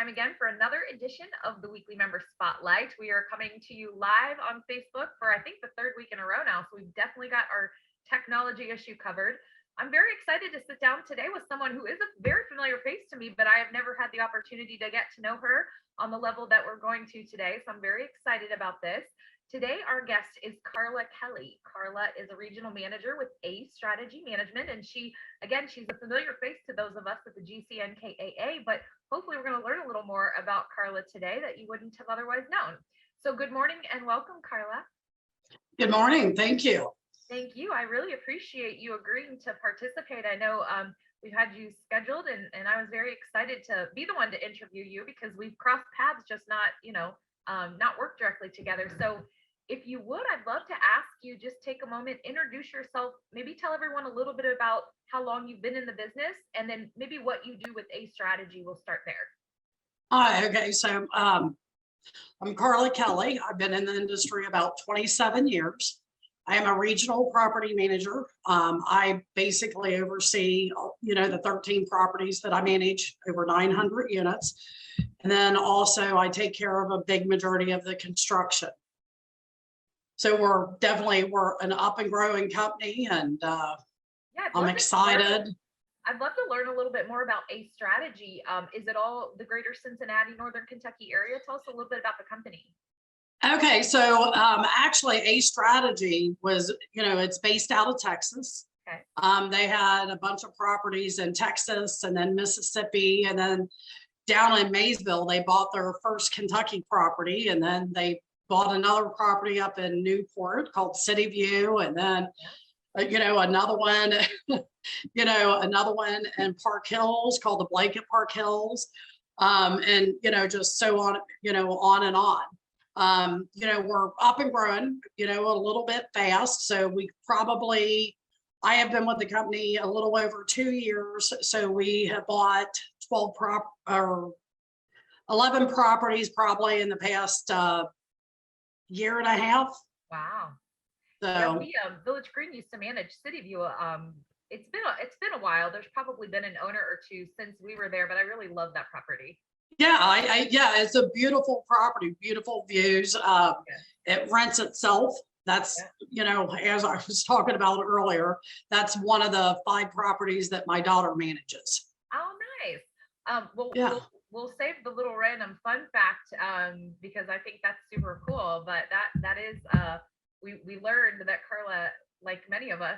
time again for another edition of the Weekly Member Spotlight. We are coming to you live on Facebook for, I think, the third week in a row now. So we've definitely got our technology issue covered. I'm very excited to sit down today with someone who is a very familiar face to me, but I have never had the opportunity to get to know her on the level that we're going to today. So I'm very excited about this. Today, our guest is Carla Kelly. Carla is a regional manager with A Strategy Management, and she's a familiar face to those of us at the GCNKAA, but hopefully we're going to learn a little more about Carla today that you wouldn't have otherwise known. So good morning and welcome, Carla. Good morning. Thank you. Thank you. I really appreciate you agreeing to participate. I know we've had you scheduled, and I was very excited to be the one to interview you because we've crossed paths, just not, not worked directly together. So if you would, I'd love to ask you, just take a moment, introduce yourself, maybe tell everyone a little bit about how long you've been in the business, and then maybe what you do with A Strategy. We'll start there. Hi. Okay. So I'm Carla Kelly. I've been in the industry about 27 years. I am a regional property manager. I basically oversee, the 13 properties that I manage, over 900 units. And then also I take care of a big majority of the construction. So we're an up and growing company, and I'm excited. I'd love to learn a little bit more about A Strategy. Is it all the greater Cincinnati, Northern Kentucky area? Tell us a little bit about the company. Okay, so actually A Strategy was, it's based out of Texas. Okay. They had a bunch of properties in Texas and then Mississippi, and then down in Maysville, they bought their first Kentucky property, and then they bought another property up in Newport called City View, and then another one, another one in Park Hills called the Blanket Park Hills, and just so on, on and on. We're up and growing, a little bit fast. So I have been with the company a little over 2 years. So we have bought 11 properties probably in the past year and a half. Wow. So yeah, we Village Green used to manage City View. It's been a while. There's probably been an owner or two since we were there, but I really love that property. Yeah, it's a beautiful property, beautiful views. It rents itself. That's, as I was talking about earlier, that's one of the 5 properties that my daughter manages. Oh, nice. We'll save the little random fun fact because I think that's super cool. But that is we learned that Carla, like many of us,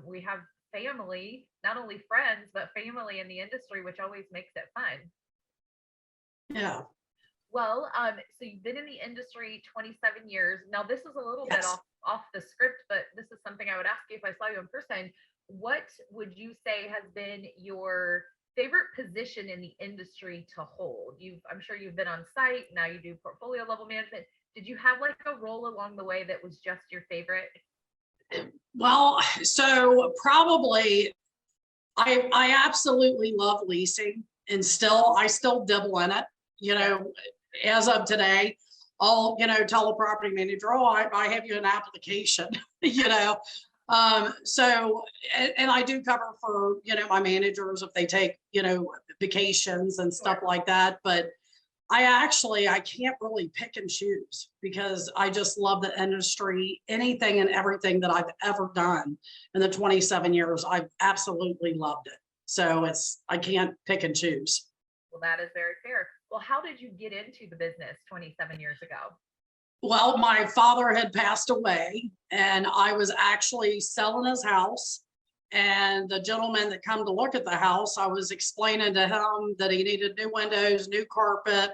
we have family, not only friends, but family in the industry, which always makes it fun. Yeah. Well, so you've been in the industry 27 years. Now, this is a little bit off the script, but this is something I would ask you if I saw you in person. What would you say has been your favorite position in the industry to hold? I'm sure you've been on site, now you do portfolio level management. Did you have like a role along the way that was just your favorite? Well, so probably I absolutely love leasing, and I still dibble in it. As of today, I'll, tell a property manager, oh, I have you an application, so, and I do cover for, my managers if they take, vacations and stuff like that. But I can't really pick and choose because I just love the industry. Anything and everything that I've ever done in the 27 years, I've absolutely loved it. So I can't pick and choose. Well, that is very fair. Well, how did you get into the business 27 years ago? Well, my father had passed away, and I was actually selling his house. And the gentleman that come to look at the house, I was explaining to him that he needed new windows, new carpet.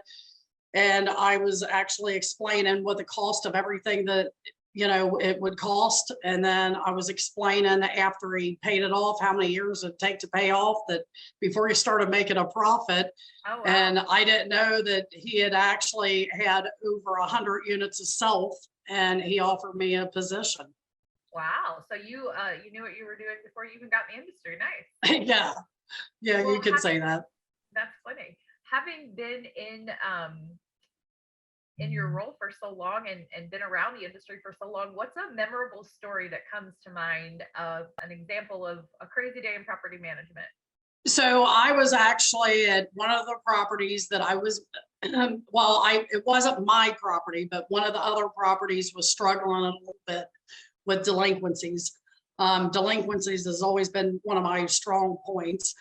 And I was actually explaining what the cost of everything that, it would cost. And then I was explaining after he paid it off, how many years it'd take to pay off, that before he started making a profit. Oh, wow. And I didn't know that he had actually had over 100 units of self, and he offered me a position. Wow. So you knew what you were doing before you even got in the industry. Nice. Yeah, well, you could say that. That's funny. Having been in your role for so long and been around the industry for so long, what's a memorable story that comes to mind of an example of a crazy day in property management? So I was actually at one of the properties that I was, well, it wasn't my property, but one of the other properties was struggling a little bit with delinquencies. Delinquencies has always been one of my strong points.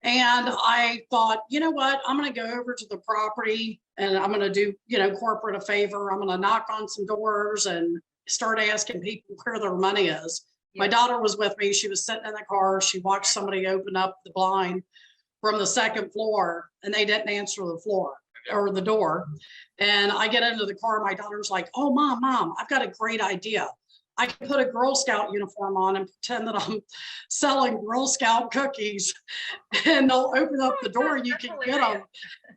And I thought, you know what, I'm going to go over to the property and I'm going to do, corporate a favor. I'm going to knock on some doors and start asking people where their money is. My daughter was with me. She was sitting in the car. She watched somebody open up the blind from the second floor and they didn't answer the floor or the door. And I get into the car. My daughter's like, oh, mom, I've got a great idea. I can put a Girl Scout uniform on and pretend that I'm selling Girl Scout cookies and they'll open up the door and you can get them.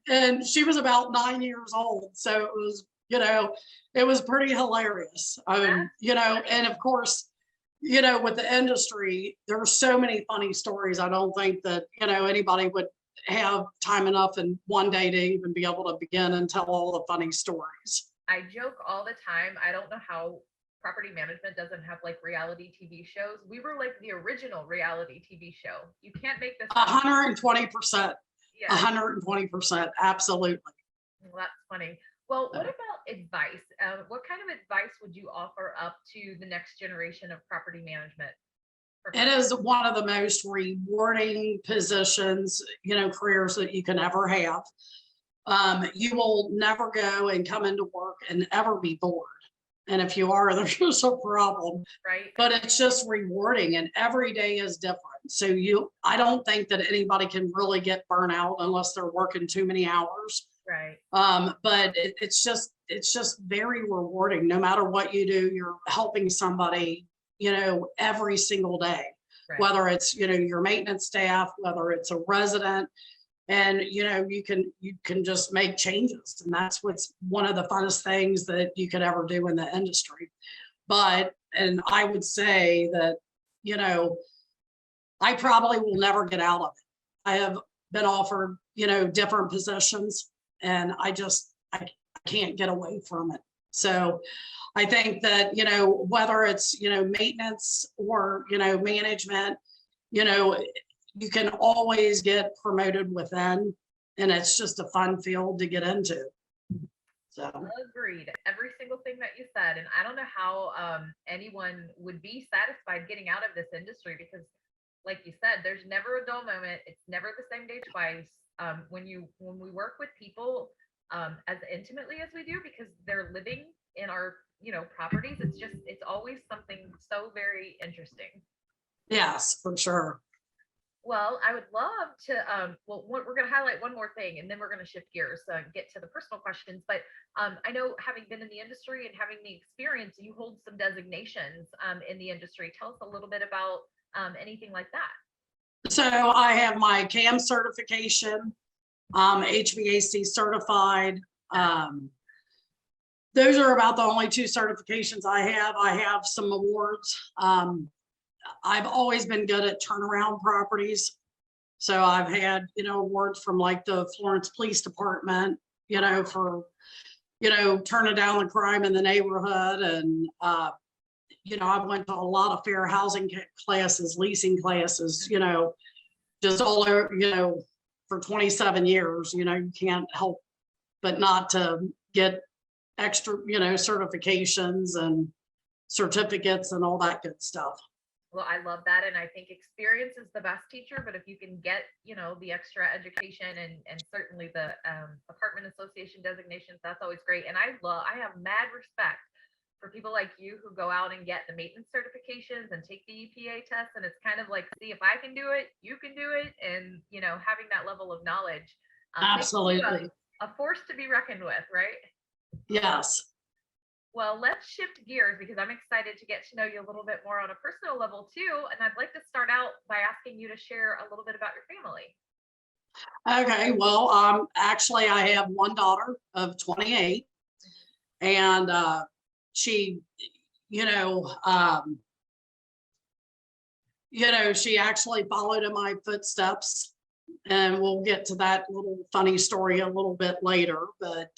And she was about 9 years old. So it was, it was pretty hilarious. And of course, with the industry, there are so many funny stories. I don't think that, anybody would have time enough in one day to even be able to begin and tell all the funny stories. I joke all the time. I don't know how property management doesn't have like reality TV shows. We were like the original reality TV show. You can't make this 120%. Yeah. 120%. Absolutely. Well, that's funny. Well, what about advice? What kind of advice would you offer up to the next generation of property management? It is one of the most rewarding positions, careers that you can ever have. You will never go and come into work and ever be bored. And if you are, there's just a problem. Right. But it's just rewarding and every day is different. So I don't think that anybody can really get burnt out unless they're working too many hours. Right. But it's just very rewarding. No matter what you do, you're helping somebody, every single day, right. Whether it's, your maintenance staff, whether it's a resident, and, you can just make changes. And that's what's one of the funnest things that you could ever do in the industry. And I would say that, I probably will never get out of it. I have been offered, different positions and I can't get away from it. So I think that, whether it's, maintenance or, management, you can always get promoted within, and it's just a fun field to get into. So agreed. Every single thing that you said. And I don't know how anyone would be satisfied getting out of this industry because like you said, there's never a dull moment. It's never the same day twice. When we work with people as intimately as we do, because they're living in our, properties, it's always something so very interesting. Yes, for sure. Well, I would love to, we're going to highlight one more thing and then we're going to shift gears and get to the personal questions. But I know having been in the industry and having the experience, you hold some designations in the industry. Tell us a little bit about anything like that. So I have my CAM certification, HVAC certified. Those are about the only two certifications I have. I have some awards. I've always been good at turnaround properties. So I've had, awards from like the Florence Police Department, for, turning down the crime in the neighborhood. And, I went to a lot of fair housing classes, leasing classes, just all over, for 27 years, you can't help but not to get extra, certifications and certificates and all that good stuff. Well, I love that. And I think experience is the best teacher, but if you can get, the extra education and certainly the apartment association designations, that's always great. And I have mad respect for people like you who go out and get the maintenance certifications and take the EPA test. And it's kind of like, see, if I can do it, you can do it. And, having that level of knowledge. Absolutely. A force to be reckoned with, right? Yes. Well, let's shift gears because I'm excited to get to know you a little bit more on a personal level too. And I'd like to start out by asking you to share a little bit about your family. Okay. Well, actually I have one daughter of 28 and, she, she actually followed in my footsteps, and we'll get to that little funny story a little bit later, but,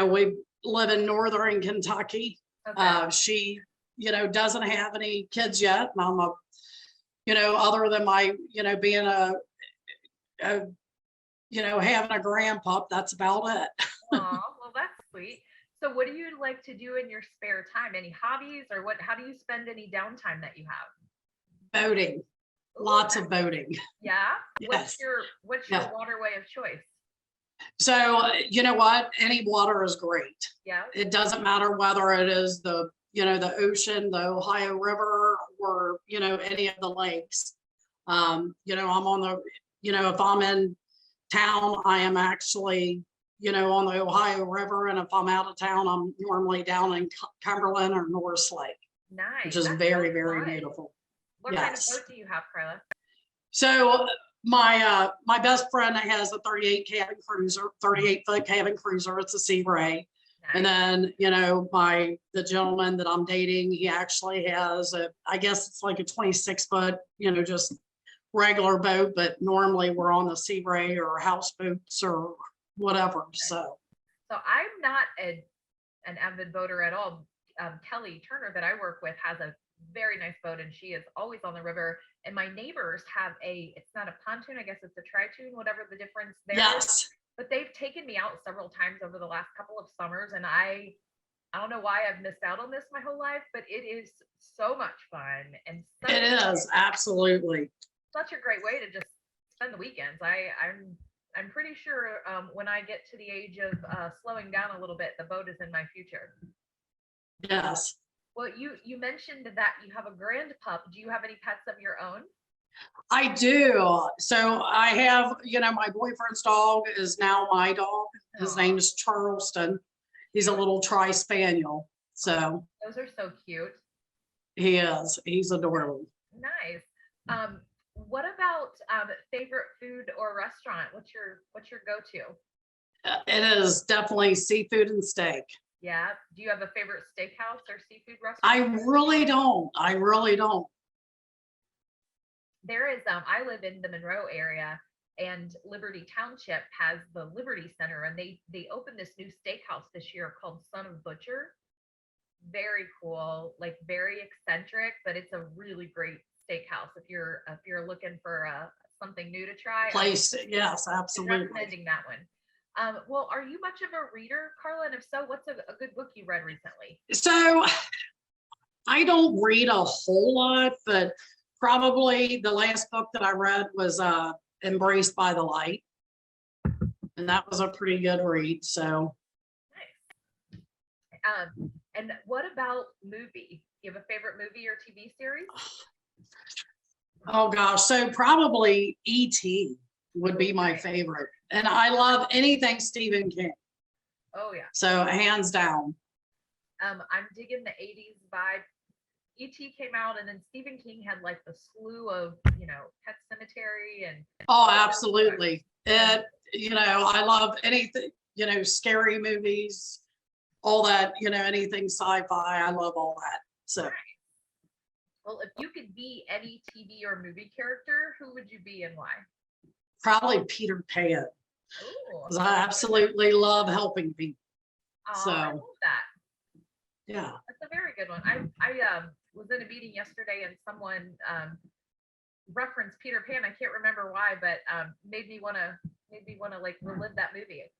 we live in Northern Kentucky. Okay. She, doesn't have any kids yet. And I'm other than my, being having a grandpup, that's about it. Oh, well, that's sweet. So what do you like to do in your spare time? Any hobbies or how do you spend any downtime that you have? Boating, lots of boating. Yeah. Yes. What's your waterway of choice? So, you know what? Any water is great. Yeah. It doesn't matter whether it is the ocean, the Ohio River, or, any of the lakes. I'm on the, if I'm in town, I am actually, on the Ohio River. And if I'm out of town, I'm normally down in Cumberland or Norris Lake. Nice. Which is very, very beautiful. What kind of boat do you have, Carla? So my best friend has a 38-foot cabin cruiser. It's a Sea Ray. Nice. And then, the gentleman that I'm dating, he actually has I guess it's like a 26-foot, just regular boat, but normally we're on the Sea Ray or houseboats or whatever. Okay. So I'm not an avid boater at all. Kelly Turner that I work with has a very nice boat and she is always on the river. And my neighbors have it's not a pontoon, I guess it's a tri-toon, whatever the difference there yes. is. But they've taken me out several times over the last couple of summers, and I don't know why I've missed out on this my whole life, but it is so much fun. And it is absolutely such a great way to just spend the weekends. I'm pretty sure when I get to the age of slowing down a little bit, the boat is in my future. Yes. Well, you mentioned that you have a grand pup. Do you have any pets of your own? I do. So I have, my boyfriend's dog is now my dog. His name is Charleston. He's a little tri-spaniel. So those are so cute. He is. He's adorable. Nice. What about favorite food or restaurant? What's your go-to? It is definitely seafood and steak. Yeah. Do you have a favorite steakhouse or seafood restaurant? I really don't. There is, I live in the Monroe area, and Liberty Township has the Liberty Center, and they opened this new steakhouse this year called Son of Butcher. Very cool, like very eccentric, but it's a really great steakhouse if you're looking for something new to try. Yes, absolutely. I'm recommending that one. Well, are you much of a reader, Carla? And if so, what's a good book you read recently? So I don't read a whole lot, but probably the last book that I read was Embraced by the Light. And that was a pretty good read. So nice. And what about movie? You have a favorite movie or TV series? Oh gosh, so probably E.T. would be my favorite. And I love anything Stephen King. Oh yeah. So hands down. I'm digging the 80s vibe. E.T. came out, and then Stephen King had like the slew of, Pet Cemetery and. Oh, absolutely. I love anything, scary movies, all that, anything sci-fi. I love all that. So. Right. Well, if you could be any TV or movie character, who would you be and why? Probably Peter Pan. Because I absolutely love helping people. Oh, so. I love that. Yeah. That's a very good one. I was in a meeting yesterday and someone referenced Peter Pan. I can't remember why, but made me want to like relive that movie.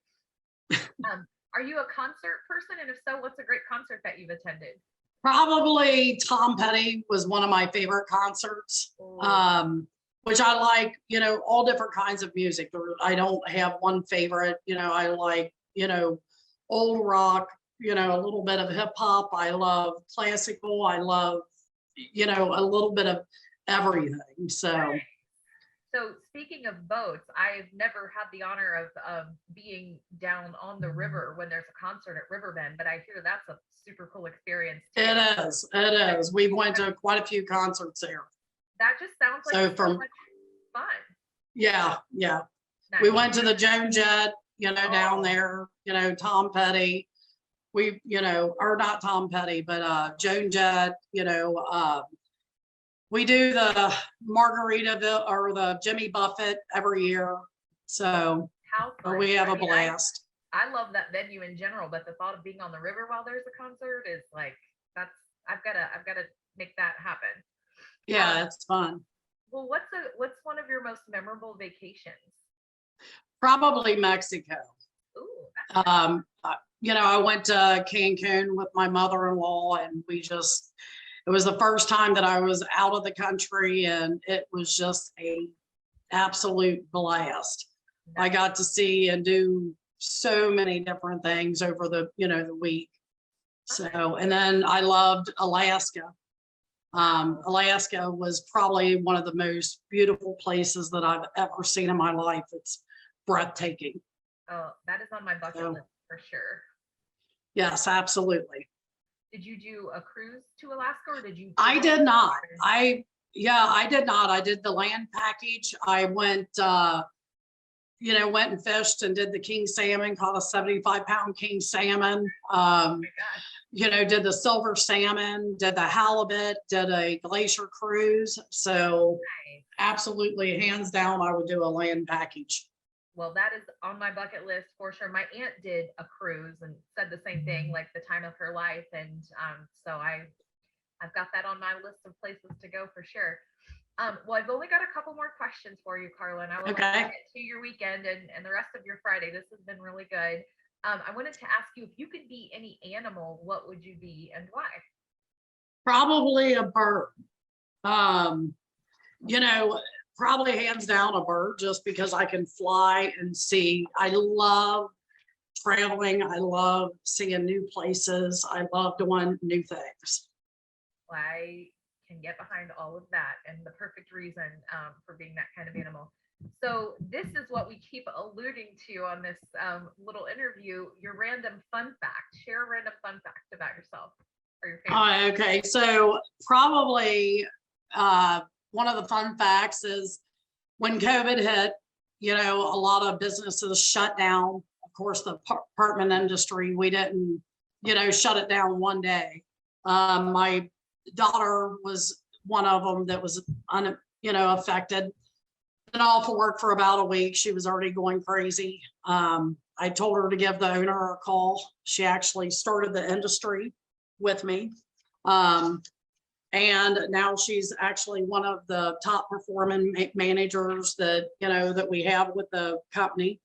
Are you a concert person? And if so, what's a great concert that you've attended? Probably Tom Petty was one of my favorite concerts. Which I like, all different kinds of music. I don't have one favorite, I like, old rock, a little bit of hip hop. I love classical. I love, a little bit of everything. So speaking of boats, I've never had the honor of being down on the river when there's a concert at Riverbend, but I hear that's a super cool experience too. It is. We went to quite a few concerts there. That just sounds like so much fun. Yeah. Nice. We went to the Joan Jett, down there, Tom Petty. We, or not Tom Petty, but Joan Jett, we do the Margaritaville or the Jimmy Buffett every year. So we have a blast. I love that venue in general, but the thought of being on the river while there's a concert is like, I've gotta make that happen. Yeah, it's fun. Well, what's one of your most memorable vacations? Probably Mexico. Ooh, that's nice. I went to Cancun with my mother-in-law, and it was the first time that I was out of the country, and it was just a absolute blast. I Nice. got to see and do so many different things over the week. Okay. So, and then I loved Alaska. Alaska was probably one of the most beautiful places that I've ever seen in my life. It's breathtaking. Oh, that is on my bucket So, list for sure. yes, absolutely. Did you do a cruise to Alaska or did you? I did not. I did not. I did the land package. I went and fished and did the king salmon, caught a 75-pound king salmon. Oh my gosh. Did the silver salmon, did the halibut, did a glacier cruise. So Nice. absolutely, hands down, I would do a land package. Well, that is on my bucket list for sure. My aunt did a cruise and said the same thing, like the time of her life. And so I've got that on my list of places to go for sure. Well, I've only got a couple more questions for you, Carla, and I will let you Okay. get to your weekend and the rest of your Friday. This has been really good. I wanted to ask you if you could be any animal, what would you be and why? Probably a bird. Um, you know, Probably hands down a bird, just because I can fly and see. I love traveling. I love seeing new places. I love doing new things. I can get behind all of that and the perfect reason for being that kind of animal. So this is what we keep alluding to on this little interview, your random fun fact. Share a random fun fact about yourself or your family. Okay, so probably one of the fun facts is when COVID hit, a lot of businesses shut down. Of course, the apartment industry, we didn't, shut it down one day. My daughter was one of them that was, affected. Been off of work for about a week. She was already going crazy. I told her to give the owner a call. She actually started the industry with me. And now she's actually one of the top performing managers that we have with the company.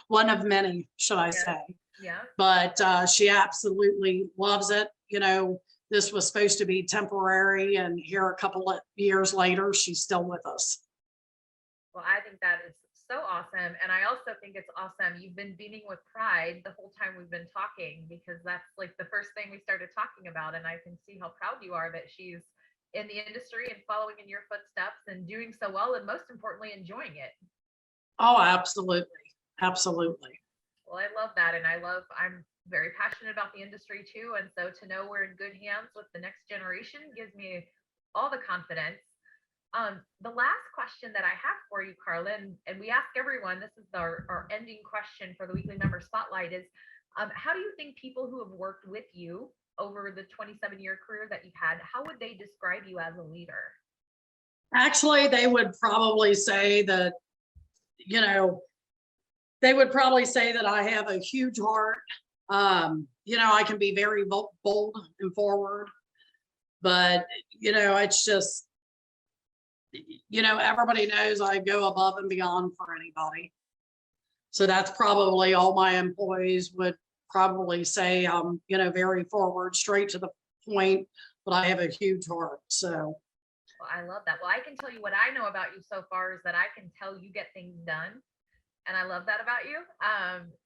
One of many, should I say. Yeah. But she absolutely loves it. This was supposed to be temporary, and here a couple of years later, she's still with us. Well, I think that is so awesome. And I also think it's awesome. You've been beaming with pride the whole time we've been talking, because that's like the first thing we started talking about. And I can see how proud you are that she's in the industry and following in your footsteps and doing so well. And most importantly, enjoying it. Oh, absolutely. Absolutely. Well, I love that. And I'm very passionate about the industry too. And so to know we're in good hands with the next generation gives me all the confidence. The last question that I have for you, Carla, and we ask everyone, this is our ending question for the weekly member spotlight, is how do you think people who have worked with you over the 27-year career that you've had, how would they describe you as a leader? Actually, they would probably say that, I have a huge heart. I can be very bold and forward, but, it's just, everybody knows I go above and beyond for anybody. So that's probably all my employees would probably say. I'm, very forward, straight to the point, but I have a huge heart. So. Well, I love that. Well, I can tell you what I know about you so far is that I can tell you get things done. And I love that about you.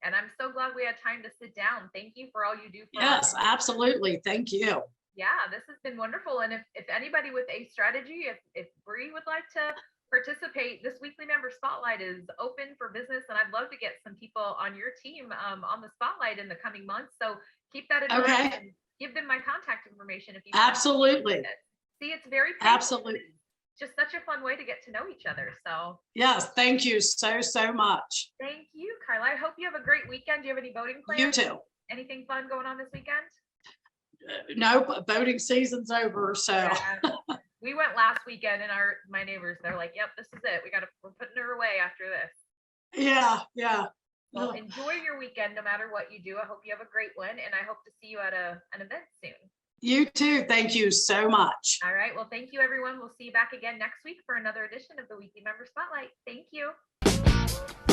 And I'm so glad we had time to sit down. Thank you for all you do for Yes, us. absolutely. Thank you. Yeah, this has been wonderful. And if anybody with a strategy, if Bree would like to participate, this weekly member spotlight is open for business. And I'd love to get some people on your team on the spotlight in the coming months. So keep that in mind and give them my contact information if you absolutely. See, it's very painful. Absolutely. Just such a fun way to get to know each other. So yes, thank you so much. Thank you, Carla. I hope you have a great weekend. Do you have any boating plans? You too. Anything fun going on this weekend? No, boating season's over. So yeah. We went last weekend, and my neighbors, they're like, "Yep, this is it. We're putting her away after this." Yeah. Well, enjoy your weekend, no matter what you do. I hope you have a great one, and I hope to see you at an event soon. you. You too. Thank you so much. All right. Well, thank you, everyone. We'll see you back again next week for another edition of the Weekly Member Spotlight. Thank you.